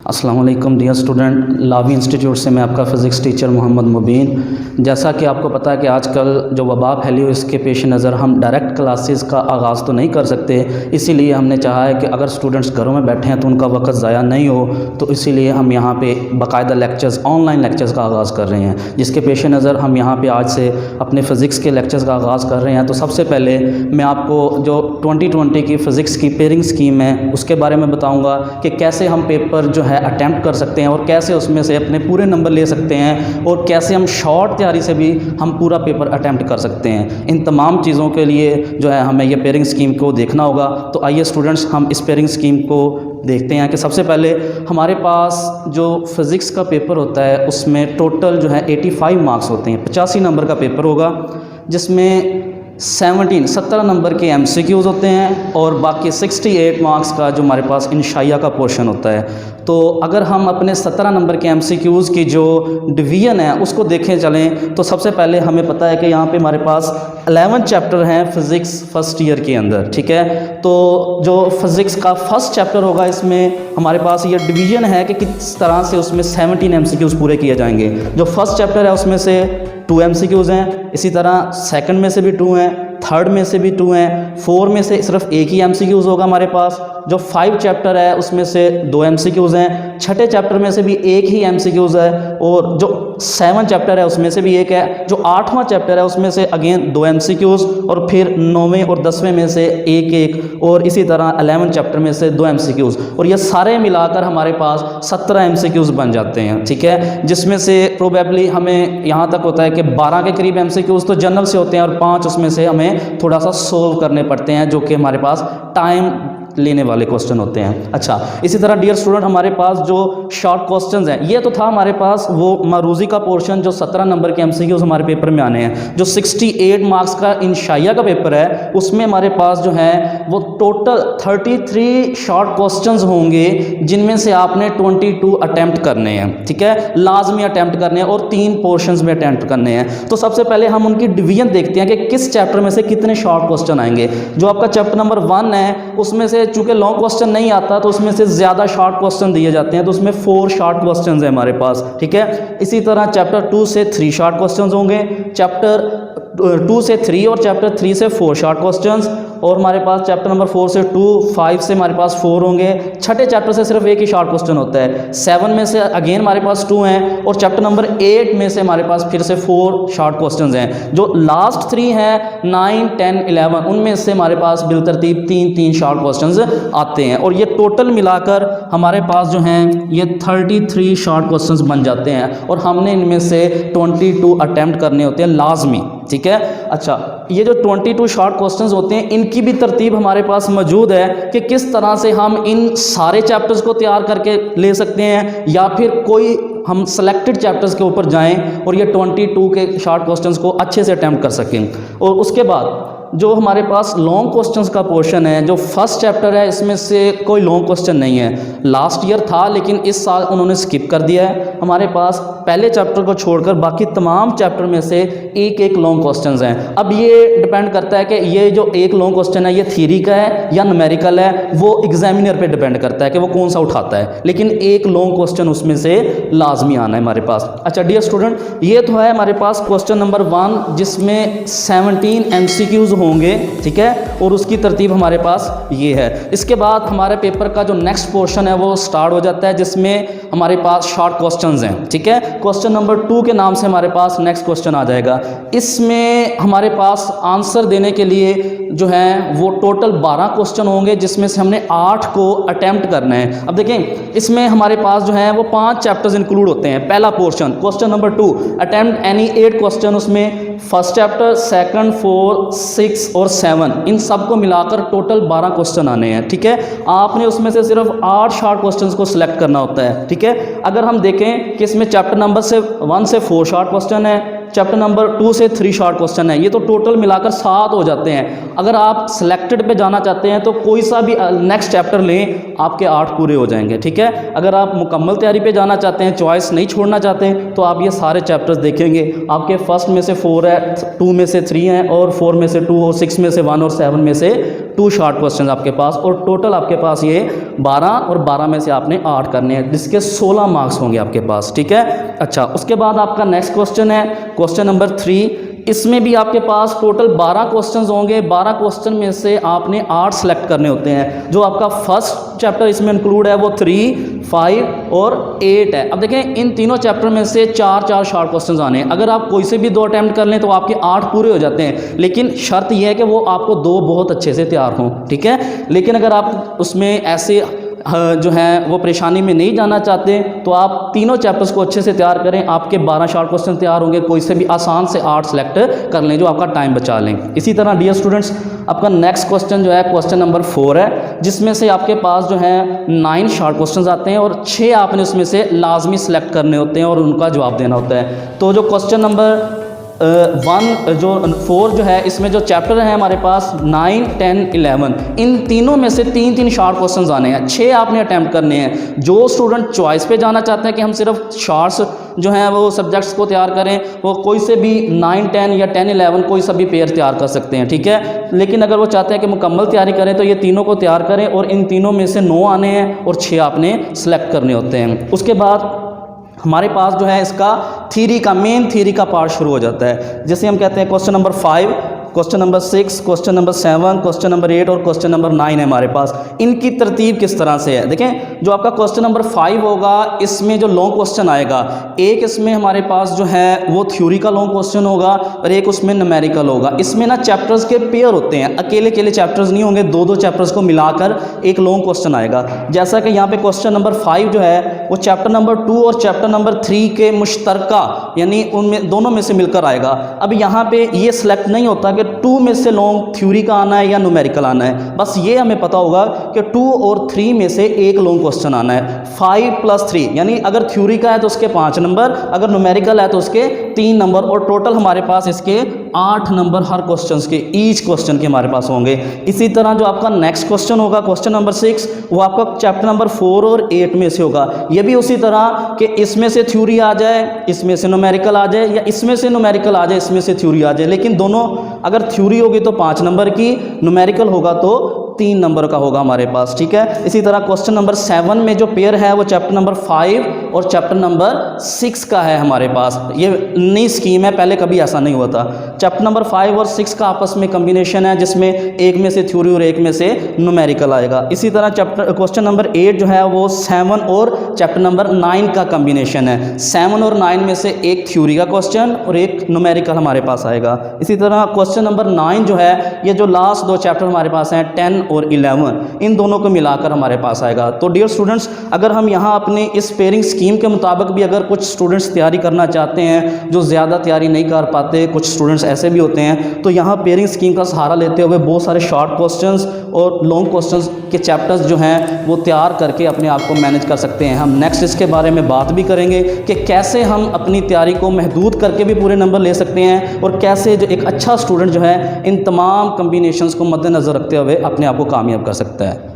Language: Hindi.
अस्सलाम वालेकुम डियर स्टूडेंट, लावी इंस्टीट्यूट से मैं आपका फ़िज़िक्स टीचर मोहम्मद मुबीन। जैसा कि आपको पता है कि आजकल जो वबा फैली हुई इसके पेश नज़र हम डायरेक्ट क्लासेस का आगाज़ तो नहीं कर सकते, इसीलिए हमने चाहा है कि अगर स्टूडेंट्स घरों में बैठे हैं तो उनका वक्त ज़ाया नहीं हो, तो इसीलिए हम यहाँ पे बाकायदा लेक्चर्स, ऑनलाइन लेक्चर्स का आगाज़ कर रहे हैं, जिसके पेश नज़र हम यहाँ पर आज से अपने फ़िज़िक्स के लेक्चर्स का आगाज़ कर रहे हैं। तो सबसे पहले मैं आपको जो 2020 की फ़िज़िक्स की पेयरिंग स्कीम है उसके बारे में बताऊँगा कि कैसे हम पेपर जो है अटैम्प्ट कर सकते हैं और कैसे उसमें से अपने पूरे नंबर ले सकते हैं और कैसे हम शॉर्ट तैयारी से भी हम पूरा पेपर अटैम्प्ट कर सकते हैं। इन तमाम चीज़ों के लिए जो है हमें ये पेयरिंग स्कीम को देखना होगा। तो आइए स्टूडेंट्स, हम इस पेयरिंग स्कीम को देखते हैं कि सबसे पहले हमारे पास जो फ़िज़िक्स का पेपर होता है उसमें टोटल जो है 85 मार्क्स होते हैं। 85 नंबर का पेपर होगा, जिसमें 17 नंबर के MCQs होते हैं और बाकी 68 मार्क्स का जो हमारे पास इंशाइया का पोर्शन होता है। तो अगर हम अपने 17 नंबर के MCQs की जो डिवीज़न है उसको देखें चलें, तो सबसे पहले हमें पता है कि यहाँ पे हमारे पास 11 चैप्टर हैं फ़िज़िक्स फर्स्ट ईयर के अंदर, ठीक है। तो जो फ़िज़िक्स का फर्स्ट चैप्टर होगा इसमें हमारे पास ये डिवीज़न है कि किस तरह से उसमें 17 MCQs पूरे किए जाएंगे। जो फर्स्ट चैप्टर है उसमें से 2 MCQs हैं, इसी तरह सेकंड में से भी 2 हैं, थर्ड में से भी 2 हैं, 4 में से सिर्फ एक ही MCQs होगा हमारे पास। जो 5 चैप्टर है उसमें से 2 MCQs हैं, छठे चैप्टर में से भी एक ही MCQs है, और जो 7 चैप्टर है उसमें से भी एक है। जो 8वां चैप्टर है उसमें से अगेन 2 MCQs, और फिर 9वें और 10वें में से एक एक, और इसी तरह 11 चैप्टर में से 2 MCQs, और ये सारे मिलाकर हमारे पास 17 MCQs बन जाते हैं, ठीक है। जिसमें से प्रोबेबली हमें यहाँ तक होता है कि 12 के करीब MCQs तो जनरल से होते हैं और 5 उसमें से हमें थोड़ा सा सोल्व करने पड़ते हैं, जो कि हमारे पास टाइम लेने वाले क्वेश्चन होते हैं। अच्छा, इसी तरह डियर स्टूडेंट, हमारे पास जो शॉर्ट क्वेश्चंस हैं, ये तो था हमारे पास वो मारूजी का पोर्शन, जो 17 नंबर के MCQs हमारे पेपर में आने हैं। जो 68 मार्क्स का इंशाइया का पेपर है उसमें हमारे पास जो है वो टोटल 33 शॉर्ट क्वेश्चंस होंगे, जिनमें से आपने 22 अटैम्प्ट करने हैं, ठीक है, लाजमी अटैम्प्ट करने हैं, और 3 पोर्शंस में अटैम्प्ट करने हैं। तो सबसे पहले हम उनकी डिवीजन देखते हैं कि किस चैप्टर में से कितने शॉर्ट क्वेश्चन आएंगे। जो आपका चैप्टर नंबर 1 है उसमें से चूंकि लॉन्ग क्वेश्चन नहीं आता तो उसमें से ज़्यादा शॉर्ट क्वेश्चन दिए जाते हैं, तो उसमें 4 शॉर्ट क्वेश्चन है हमारे पास, ठीक है। इसी तरह चैप्टर 2 से 3 शॉर्ट क्वेश्चन होंगे, चैप्टर 2 से 3 और चैप्टर 3 से 4 शॉर्ट क्वेश्चंस, और हमारे पास चैप्टर नंबर 4 से 2, 5 से हमारे पास 4 होंगे। छठे चैप्टर से सिर्फ एक ही शॉर्ट क्वेश्चन होता है। 7 में से अगेन हमारे पास 2 हैं, और चैप्टर नंबर 8 में से हमारे पास फिर से 4 शॉर्ट क्वेश्चंस हैं। जो लास्ट 3 हैं 9, 10, 11, उनमें से हमारे पास बिलतरतीब 3 शॉर्ट क्वेश्चंस आते हैं, और ये टोटल मिलाकर हमारे पास जो हैं ये 33 शॉर्ट क्वेश्चंस बन जाते हैं, और हमने इनमें से 22 अटैम्प्ट करने होते हैं लाजमी, ठीक है। अच्छा, ये जो 22 शॉर्ट क्वेश्चंस होते हैं इनकी भी तरतीब हमारे पास मौजूद है कि किस तरह से हम इन सारे चैप्टर्स को तैयार करके ले सकते हैं, या फिर कोई हम सेलेक्टेड चैप्टर्स के ऊपर जाएं और ये 22 के शॉर्ट क्वेश्चंस को अच्छे से अटैम्प्ट कर सकें। और उसके बाद जो हमारे पास लॉन्ग क्वेश्चंस का पोर्शन है, जो फर्स्ट चैप्टर है इसमें से कोई लॉन्ग क्वेश्चन नहीं है। लास्ट ईयर था लेकिन इस साल उन्होंने स्किप कर दिया है। हमारे पास पहले चैप्टर को छोड़कर बाकी तमाम चैप्टर में से एक लॉन्ग क्वेश्चंस हैं। अब ये डिपेंड करता है कि ये जो एक लॉन्ग क्वेश्चन है ये थ्योरी का है या न्यूमेरिकल है, वो एग्जामिनर पे डिपेंड करता है कि वो कौन सा उठाता है, लेकिन एक लॉन्ग क्वेश्चन उसमें से लाजमी आना है हमारे पास। अच्छा डियर स्टूडेंट, ये तो है हमारे पास क्वेश्चन नंबर 1, जिसमें 17 MCQs होंगे, ठीक है, और उसकी तरतीब हमारे पास ये है। इसके बाद हमारे पेपर का जो नेक्स्ट पोर्शन है वो स्टार्ट हो जाता है, जिसमें हमारे पास शॉर्ट क्वेश्चंस हैं, ठीक है। क्वेश्चन नंबर 2 के नाम से हमारे पास नेक्स्ट क्वेश्चन आ जाएगा। इसमें हमारे पास आंसर देने के लिए जो है वो टोटल 12 क्वेश्चन होंगे, जिसमें से हमने 8 को अटैम्प्ट करना है। अब देखें, इसमें हमारे पास जो है वो 5 चैप्टर्स इंक्लूड होते हैं। पहला portion question number 2, attempt any 8 question, उसमें फर्स्ट चैप्टर, सेकंड, 4, 6 और 7, इन सब को मिलाकर टोटल 12 क्वेश्चन आने हैं, ठीक है। आपने उसमें से सिर्फ 8 शॉर्ट क्वेश्चंस को सिलेक्ट करना होता है, ठीक है। अगर हम देखें कि इसमें चैप्टर नंबर 1 से 4 शॉर्ट क्वेश्चन है, चैप्टर नंबर 2 से 3 शॉर्ट क्वेश्चन है। ये तो टोटल मिलाकर 7 हो जाते हैं। अगर आप सिलेक्टेड पे जाना चाहते हैं तो कोई सा भी नेक्स्ट चैप्टर लें, आपके 8 पूरे हो जाएंगे, ठीक है। अगर आप मुकम्मल तैयारी पे जाना चाहते हैं, चॉइस नहीं छोड़ना चाहते हैं, तो आप ये सारे चैप्टर्स देखेंगे। आपके फर्स्ट में से 4 है, 2 में से 3 हैं, और 4 में से 2, और 6 में से 1, और 7 में से 2 शॉर्ट क्वेश्चन आपके पास, और टोटल आपके पास ये 12, और 12 में से आपने 8 करने हैं, जिसके 16 मार्क्स होंगे आपके पास, ठीक है। अच्छा, उसके बाद आपका नेक्स्ट क्वेश्चन है क्वेश्चन नंबर 3। इसमें भी आपके पास टोटल 12 क्वेश्चंस होंगे। 12 क्वेश्चन में से आपने 8 सेलेक्ट करने होते हैं। जो आपका फर्स्ट चैप्टर इसमें इंक्लूड है वो 3, 5 और 8 है। अब देखें, इन तीनों चैप्टर में से 4-4 शॉर्ट क्वेश्चंस आने हैं। अगर आप कोई से भी 2 अटैम्प्ट कर लें तो आपके 8 पूरे हो जाते हैं, लेकिन शर्त यह है कि वो आपको 2 बहुत अच्छे से तैयार हों, ठीक है। लेकिन अगर आप उसमें ऐसे जो है वो परेशानी में नहीं जाना चाहते, तो आप तीनों चैप्टर्स को अच्छे से तैयार करें। आपके 12 शॉर्ट क्वेश्चन तैयार होंगे। कोई से भी आसान से 8 सेलेक्ट कर लें, जो आपका टाइम बचा लें। इसी तरह डियर स्टूडेंट्स, आपका नेक्स्ट क्वेश्चन जो है क्वेश्चन नंबर 4 है, जिसमें से आपके पास जो है 9 शॉर्ट क्वेश्चन आते हैं, और 6 आपने उसमें से लाजमी सेलेक्ट करने होते हैं और उनका जवाब देना होता है। तो जो क्वेश्चन नंबर 4 जो है, इसमें जो चैप्टर है हमारे पास 9, 10, 11, इन तीनों में से 3-3 शॉर्ट क्वेश्चंस आने हैं। 6 आपने अटैम्प्ट करने हैं। जो स्टूडेंट चॉइस पे जाना चाहते हैं कि हम सिर्फ शॉर्ट्स जो हैं वो सब्जेक्ट्स को तैयार करें, वो कोई से भी 9, 10 या 10, 11 कोई सा भी पेयर तैयार कर सकते हैं, ठीक है। लेकिन अगर वो चाहते हैं कि मुकम्मल तैयारी करें, तो ये तीनों को तैयार करें, और इन तीनों में से 9 आने हैं और 6 आपने सेलेक्ट करने होते हैं। उसके बाद हमारे पास जो है इसका मेन थ्योरी का पार्ट शुरू हो जाता है। जैसे हम कहते हैं question number 5, question number 6, question number 7, question number 8 और क्वेश्चन नंबर 9 है हमारे पास। इनकी तरतीब किस तरह से है, देखें। जो आपका क्वेश्चन नंबर 5 होगा, इसमें जो लॉन्ग क्वेश्चन आएगा, एक इसमें हमारे पास जो है वो थ्योरी का लॉन्ग क्वेश्चन होगा, और एक उसमें न्यूमेरिकल होगा। इसमें ना चैप्टर्स के पेयर होते हैं, अकेले अकेले चैप्टर्स नहीं होंगे, 2-2 चैप्टर्स को मिलाकर एक लॉन्ग क्वेश्चन आएगा। जैसा कि यहाँ पे क्वेश्चन नंबर 5 जो है वो चैप्टर नंबर 2 और चैप्टर नंबर 3 के मुश्तरका, यानी उनमें दोनों में से मिलकर आएगा। अब यहाँ पे ये सिलेक्ट नहीं होता कि 2 में से लॉन्ग थ्योरी का आना है या न्यूमेरिकल आना है। बस ये हमें पता होगा कि 2 और 3 में से एक लॉन्ग क्वेश्चन आना है। 5 + 3, यानी अगर थ्योरी का है तो उसके 5 नंबर, अगर न्यूमेरिकल है तो उसके 3 नंबर, और टोटल हमारे पास इसके 8 नंबर हर क्वेश्चन के, ईच क्वेश्चन के हमारे पास होंगे। इसी तरह जो आपका नेक्स्ट क्वेश्चन होगा क्वेश्चन नंबर 6, वो आपका चैप्टर नंबर 4 और 8 में से होगा। ये भी उसी तरह कि इसमें से थ्योरी आ जाए, इसमें से न्यूमेरिकल आ जाए, या इसमें से न्यूमेरिकल आ जाए, इसमें से थ्योरी आ जाए। लेकिन दोनों, अगर थ्योरी होगी तो 5 नंबर की, न्यूमेरिकल होगा तो 3 नंबर का होगा हमारे पास, ठीक है। इसी तरह क्वेश्चन नंबर 7 में जो पेयर है वो चैप्टर नंबर 5 और चैप्टर नंबर 6 का है हमारे पास। ये नई स्कीम है, पहले कभी ऐसा नहीं हुआ था। चैप्टर नंबर 5 और 6 का आपस में कम्बिनेशन है, जिसमें एक में से थ्योरी और एक में से न्यूमेरिकल आएगा। इसी तरह क्वेश्चन नंबर 8 जो है वो 7 और चैप्टर नंबर 9 का कम्बिनेशन है। 7 और 9 में से एक थ्योरी का क्वेश्चन और एक न्यूमेरिकल हमारे पास आएगा। इसी तरह क्वेश्चन नंबर 9 जो है, ये जो लास्ट 2 चैप्टर हमारे पास हैं 10 और 11, इन दोनों को मिलाकर हमारे पास आएगा। तो डियर स्टूडेंट्स, अगर हम यहाँ अपने इस पेयरिंग स्कीम के मुताबिक भी अगर कुछ स्टूडेंट्स तैयारी करना चाहते हैं, जो ज़्यादा तैयारी नहीं कर पाते, कुछ स्टूडेंट्स ऐसे भी होते हैं, तो यहाँ पेयरिंग स्कीम का सहारा लेते हुए बहुत सारे शॉर्ट क्वेश्चंस और लॉन्ग क्वेश्चंस के चैप्टर्स जो हैं वो तैयार करके अपने आप को मैनेज कर सकते हैं। हम नेक्स्ट इसके बारे में बात भी करेंगे कि कैसे हम अपनी तैयारी को महदूद करके भी पूरे नंबर ले सकते हैं, और कैसे जो एक अच्छा स्टूडेंट जो है इन तमाम कम्बिनेशंस को मद्देनज़र रखते हुए अपने आप को कामयाब कर सकता है।